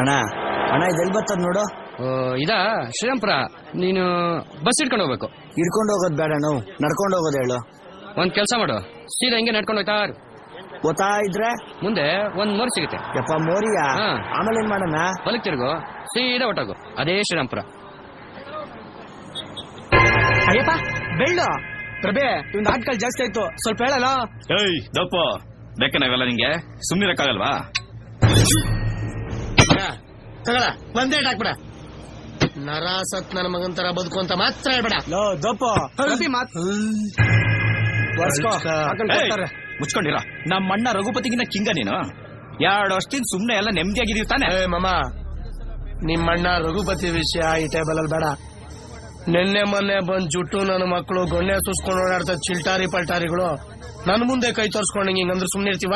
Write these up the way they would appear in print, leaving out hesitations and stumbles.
ಅಣ್ಣ ಅಣ್ಣ ಇದೆಲ್ಲಿ ಬರ್ತದ ನೋಡು. ಇದಾ ಶ್ರೀರಾಮ್ಪುರ. ನೀನು ಬಸ್ ಹಿಡ್ಕೊಂಡು ಹೋಗ್ಬೇಕು. ಹಿಡ್ಕೊಂಡು ಹೋಗೋದ್ ಬೇಡ, ನಾವು ನಡ್ಕೊಂಡು ಹೋಗೋದು ಹೇಳು. ಒಂದ್ ಕೆಲಸ ಮಾಡು, ಸೀದಾ ಹಿಂಗೆ ನಡ್ಕೊಂಡು ಹೋಯ್ತಾ ಗೊತ್ತಾ ಇದ್ರೆ ಮುಂದೆ ಒಂದ್ ಮೋರಿ ಸಿಗುತ್ತೆ. ಯಪ್ಪ ಮೋರಿಯಾ? ಆಮೇಲೆ ಏನ್ ಮಾಡೋಣ? ಹೊಲಕ್ ತಿರುಗು, ಸೀದಾ ಒಟ್ಟಾಗು, ಅದೇ ಶ್ರೀರಾಮ್ಪುರ. ಅಯ್ಯಪ್ಪ ಬೆಳ್ಳು ಪ್ರಭೆ, ಇವ್ನ ಆಟ್ಗಳು ಜಾಸ್ತಿ ಆಯ್ತು, ಸ್ವಲ್ಪ ಹೇಳಲ್ಲ. ಏಯ್ ದಪ್ಪ ಬೇಕನಾಗಲ್ಲ ನಿಂಗೆ, ಸುಮ್ಮನಿರಕ್ಕಾಗಲ್ವಾ? ತಗೊಳ ಒಂದೇ ಹಾಕ್ಬಿಡ. ನರಾಸತ್ ನನ್ನ ಮಗನ್ ತರ ಬದುಕು ಅಂತ ಮಾತ್ರ ಹೇಳ್ಬೇಡ. ಮುಚ್ಕೊಂಡಿರ. ನಮ್ಮ ಅಣ್ಣ ರಘುಪತಿಗಿನ್ನ ಕಿಂಗ ನೀನು. 2 ವರ್ಷದಿಂದ ಸುಮ್ನೆ ಎಲ್ಲ ನೆಮ್ಮದಿಯಾಗಿದೀವಿ ತಾನೆ. ಮಮ್ಮ, ನಿಮ್ಮಣ್ಣ ರಘುಪತಿ ವಿಷಯ ಈ ಟೇಬಲ್ ಅಲ್ಲಿ ಬೇಡ. ನಿನ್ನೆ ಮೊನ್ನೆ ಬಂದ್ ಜುಟ್ಟು ನನ್ನ ಮಕ್ಕಳು ಗೊಣ್ಣೆ ಸುಸ್ಕೊಂಡು ಓಡಾಡ್ತಾ ಚಿಲ್ಟಾರಿ ಪಲ್ಟಾರಿಗಳು ನನ್ ಮುಂದೆ ಕೈ ತೋರ್ಸ್ಕೊಂಡ್ ಹಿಂಗಂದ್ರೆ ಸುಮ್ನೆ ಇರ್ತೀವ?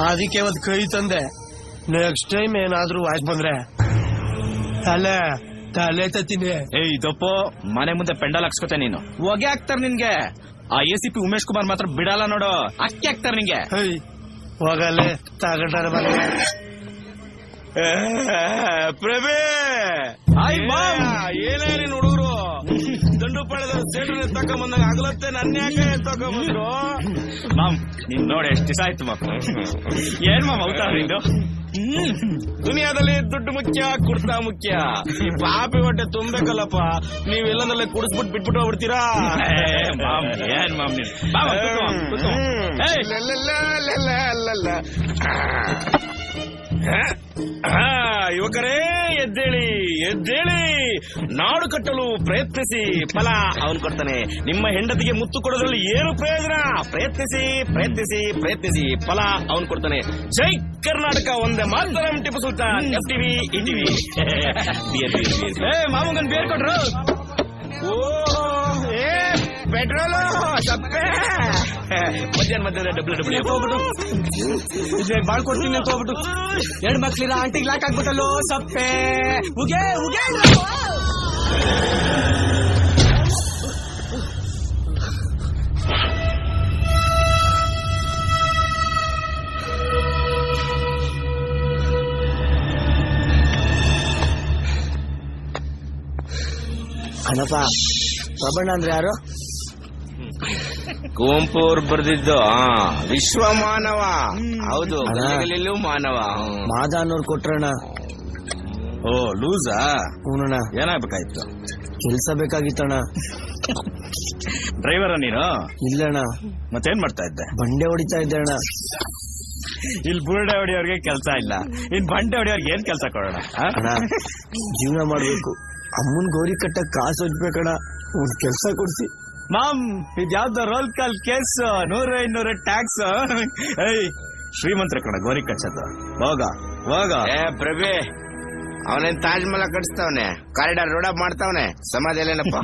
ಅದಕ್ಕೆ ಅವತ್ ಕೈ ತಂದೆ. ನೆಕ್ಸ್ಟ್ ಟೈಮ್ ಏನಾದ್ರೂ ವಾಯ್ಸ್ ಬಂದ್ರೆ ತಲೆ ತತ್ತೀನಿ. ಏಯ್ ದಪ್ಪ, ಮನೆ ಮುಂದೆ ಪೆಂಡಲ್ ಹಾಕ್ಸ್ಕೊತೆ ನೀನು. ಹೊಗೆ ಹಾಕ್ತಾರ ನಿನ್ಗೆ. ಆ ACP ಉಮೇಶ್ ಕುಮಾರ್ ಮಾತ್ರ ಬಿಡಲ್ಲ ನೋಡು, ಅಕ್ಕಿ ಹಾಕ್ತಾರ ನಿಂಗೆ. ಹೋಗಲ್ಲೇ ತಗೊಂಡಾರ ಬಂದ್ರೆ ಪ್ರಭೆ ಏನೇ ನೀನ್ ಹುಡುಗರು ದಂಡು ಪಡೆದ ಸೇಡ್ರ ಎತ್ತಕೊಂಬಂದಾಗ ಆಗ್ಲತ್ತೆ ನನ್ನ ಯಾಕೆ ಎತ್ತಕೊಂಬಂದ್ರು? ಮಾಮ್ ನೀನ್ ನೋಡಿ ಎಷ್ಟು ದಿವಸ ಆಯ್ತು ಮಕ್ಕಳು. ಏನ್ ಮಾಮ್ ಅವತಾರ ನಿಂದು? ದುನಿಯಾದಲ್ಲಿ ದುಡ್ಡು ಮುಖ್ಯ, ಕುಡ್ತಾ ಮುಖ್ಯ. ಈ ಪಾಪಿ ಹೊಟ್ಟೆ ತುಂಬೇಕಲ್ಲಪ್ಪ, ನೀವೆಲ್ಲದಲ್ಲೇ ಕುಡಿಸ್ಬಿಟ್ಟು ಬಿಟ್ಬಿಟ್ಟು ಹೋಗ್ಬಿಡ್ತೀರಾ? ಮಾಮ್ ಏನ್ ಮಾಮ್ ನೀನ್ ಯುವಕರೇ, ಎದ್ದೇಳಿ ಎದ್ದೇಳಿ, ನಾಡು ಕಟ್ಟಲು ಪ್ರಯತ್ನಿಸಿ, ಫಲ ಅವನು ಕೊಡ್ತಾನೆ. ನಿಮ್ಮ ಹೆಂಡತಿಗೆ ಮುತ್ತು ಕೊಡೋದ್ರಲ್ಲಿ ಏನು ಪ್ರಯೋಜನ? ಪ್ರಯತ್ನಿಸಿ ಪ್ರಯತ್ನಿಸಿ ಪ್ರಯತ್ನಿಸಿ, ಫಲ ಅವನು ಕೊಡ್ತಾನೆ. ಜೈ ಕರ್ನಾಟಕ, ಒಂದೇ ಮಾತರಂ. Tipu Sultan, FTV ETV. ಮಾಮೂಗನ್ ಬೇರ್ ಕೊಟ್ರು. ಪೆಟ್ರೋಲು ಸಪ್ಪೆ ಮಧ್ಯಾಹ್ನ ಡಬ್ಲ್ಯೂ ಇದ್ರಾಗ ಬಾಳ್ಕೊಡ್ತೀನಿ ಅಂತ ಹೋಗ್ಬಿಟ್ಟು 2 ಮಕ್ಳಿರ ಆಂಟಿಗೆ ಲಾಕ್ ಆಗ್ಬಿಟ್ಟಲ್ಲೋ ಸಪ್ಪೆ. ಉಗೆ ಉಗೆ ಅಣ್ಣಪ್ಪ, ಪ್ರಬಣ್ಣ ಅಂದ್ರೆ ಯಾರು? ಕುವೆಂಪು ಅವ್ರು ಬರ್ದಿದ್ದು ವಿಶ್ವ ಮಾನವ. ಹೌದು, ಗಲ್ಲಿಗಲ್ಲಿಯೂ ಮಾನವ. ಮಾದ ಅನ್ನೋರು ಕೊಟ್ರಣ್ಣ. ಓ ಲೂಸಾ? ಹೂನಣ್ಣ. ಏನಾಗ್ಬೇಕಾಯ್ತು? ಕೆಲ್ಸ ಬೇಕಾಗಿತ್ತಣ್ಣ. ಡ್ರೈವರ ನೀನು? ಇಲ್ಲಣ್ಣ. ಮತ್ತೇನ್ ಮಾಡ್ತಾ ಇದ್ದೆ? ಬಂಡೆ ಹೊಡಿತಾ ಇದ್ದೆ ಅಣ್ಣ. ಇಲ್ಲಿ ಬುರುಡೆ ಹೊಡಿಯೋರ್ಗೆ ಕೆಲ್ಸ ಇಲ್ಲ, ಇನ್ ಬಂಡೆ ಹೊಡಿಯೋರ್ಗೆ ಏನ್ ಕೆಲ್ಸ ಕೊಡೋಣ? ಅಣ್ಣ ಜೀವನ ಮಾಡ್ಬೇಕು, ಅಮ್ಮನ್ ಗೌರಿ ಕಟ್ಟಕ್ ಕಾಸು ಹೊಡ್ಬೇಕಣ್ಣ, ಒಂದ್ ಕೆಲ್ಸ ಕೊಡ್ಸಿ. ಮಾಮ್ ಇದ್ಯಾವ್ದು ರೋಲ್ ಕಾಲ್ ಕೇಸ್, 100-200 ಟ್ಯಾಕ್ಸ್. ಏಯ್ ಶ್ರೀಮಂತರ ಕಣ ಗೋರಿ ಕಚ್ಚದ. ಹೋಗ ಹೋಗ. ಪ್ರಭೆ, ಅವನೇನ್ ತಾಜ್ ಮಹಲ್ ಕಟ್ಸ್ತಾವನೆ, ಕಾರಿಡಾರ್ ರೋಡ್ ಮಾಡ್ತಾವನೆ, ಸಮಾಧಿ ಅಲ್ಲೇನಪ್ಪ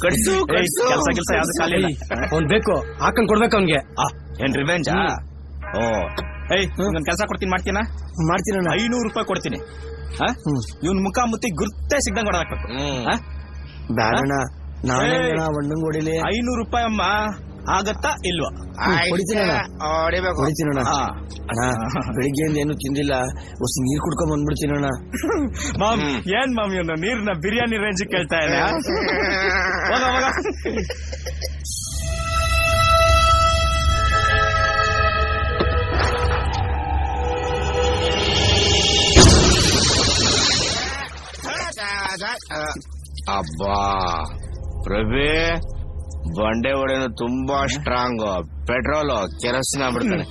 ಕಟ್ಸು. ಕೆಲಸ ಕೆಲಸ ಯಾವ್ದು ಖಾಲಿ ಅವ್ನ್ ಬೇಕು, ಹಾಕೊಂಡ್ ಕೊಡ್ಬೇಕು ಅವ್ನ್ಗೆ. ಏನ್ ರಿವೆಂಜಾ? ಓ ಏಯ್, ನನ್ ಕೆಲಸ ಕೊಡ್ತೀನಿ, ಮಾಡ್ತೀನ? ಮಾಡ್ತೀನಣ್ಣ. 500 ರೂಪಾಯಿ ಕೊಡ್ತೀನಿ. ಇವನ್ ಮುಖ ಮುತ್ತಿ ಗುರ್ತೇ ಸಿಗ್ದಂಗ್ ಹೊಡಾಕ್ಬೇಕು. ಬೇಡಣ್ಣ, ನಾನೇ ಒಣ್ಣಂಗ್ ಹೊಡಿಲಿ. 500 ರೂಪಾಯಿ ಅಮ್ಮ, ಆಗತ್ತಾ ಇಲ್ವಾ? ಹೊಡಿತೀನಣ್ಣ. ಅಣ್ಣ ಬೆಳಿಗ್ಗೆಯಿಂದ ಏನು ತಿಂದಿಲ್ಲ, ಹೊಸ ನೀರ್ ಕುಡ್ಕೊಂಡ್ ಬಂದ್ಬಿಡ್ತೀನಣ್ಣ. ಮಾಮ್ ಏನ್ ಮಾಮ್ ಇವನು ನೀರ್ನ ಬಿರಿಯಾನಿ ರೇಂಜ್ ಕೇಳ್ತಾ ಇಲ್ಲ? ಅಬ್ಬಾ ಪ್ರಭೆ, ಬಂಡೆ ಹೊಡೆನು ತುಂಬಾ ಸ್ಟ್ರಾಂಗ್. ಪೆಟ್ರೋಲ್ ಕೆರಸಿನ ಬಿಡ್ತಾನೆ.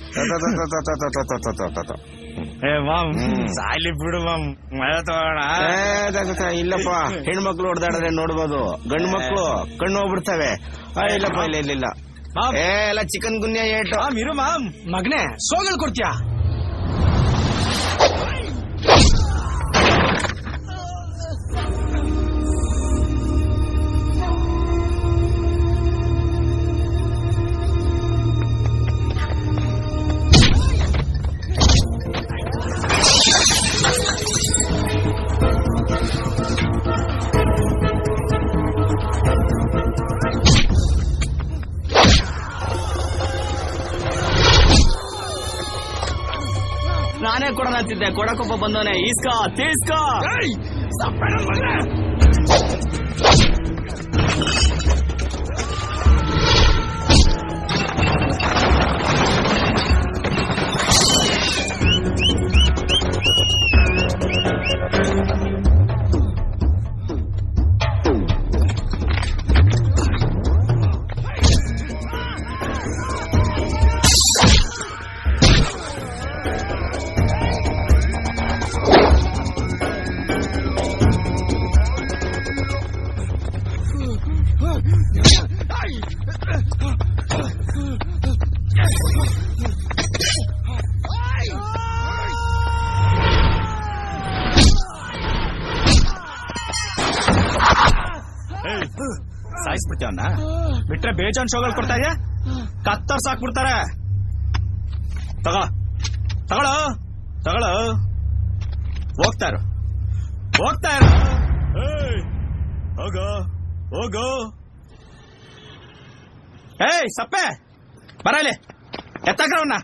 ಸಾಯ್ಲಿ ಬಿಡು ಮಾಮ್, ಮಳೆ ತಗೋಣ. ಇಲ್ಲಪ್ಪ, ಹೆಣ್ಮಕ್ಳು ಹೊಡೆದಾಡ್ರೆ ನೋಡ್ಬೋದು, ಗಂಡು ಮಕ್ಳು ಕಣ್ಣು ಹೋಗ್ಬಿಡ್ತವೆ. ಇಲ್ಲಪ್ಪ, ಇಲ್ಲ ಎಲ್ಲ ಚಿಕನ್ ಗುನ್ಯ ಏಟು. ಇರು ಮಾಮ್. ಮಗನೇ ಸೋಗಲ್ ಕೊಡ್ತೀಯಾ? ನಾನೇ ಕೊಡೋಣ ಕಾಯ್ತಿದ್ದೆ ಕೊಡಕೊಬ್ಬ ಬಂದವನೆ ಈಸ್ಕಾ ತೀಸ್ಕಾ ಸಾಯಿಸ್ಬಿಡ್ತೇವನ್ನ ಬಿಟ್ರೆ ಬೇಜಾನ್ ಶೋಗಳು ಕೊಡ್ತಾ ಇದೆಯಾ ಕತ್ತರ್ ಸಾಕ್ಬಿಡ್ತಾರೆ ತಗೊಳ ತಗೊಳ್ಳೋ ತಗೊಳ್ಳೋ ಹೋಗ್ತಾ ಇರು ಹೋಗೋ ಹೋಗೋ ಏಯ್ ಸಪ್ಪೆ ಬರಲಿ ಎತ್ತಾಕ್ರವನ್ನ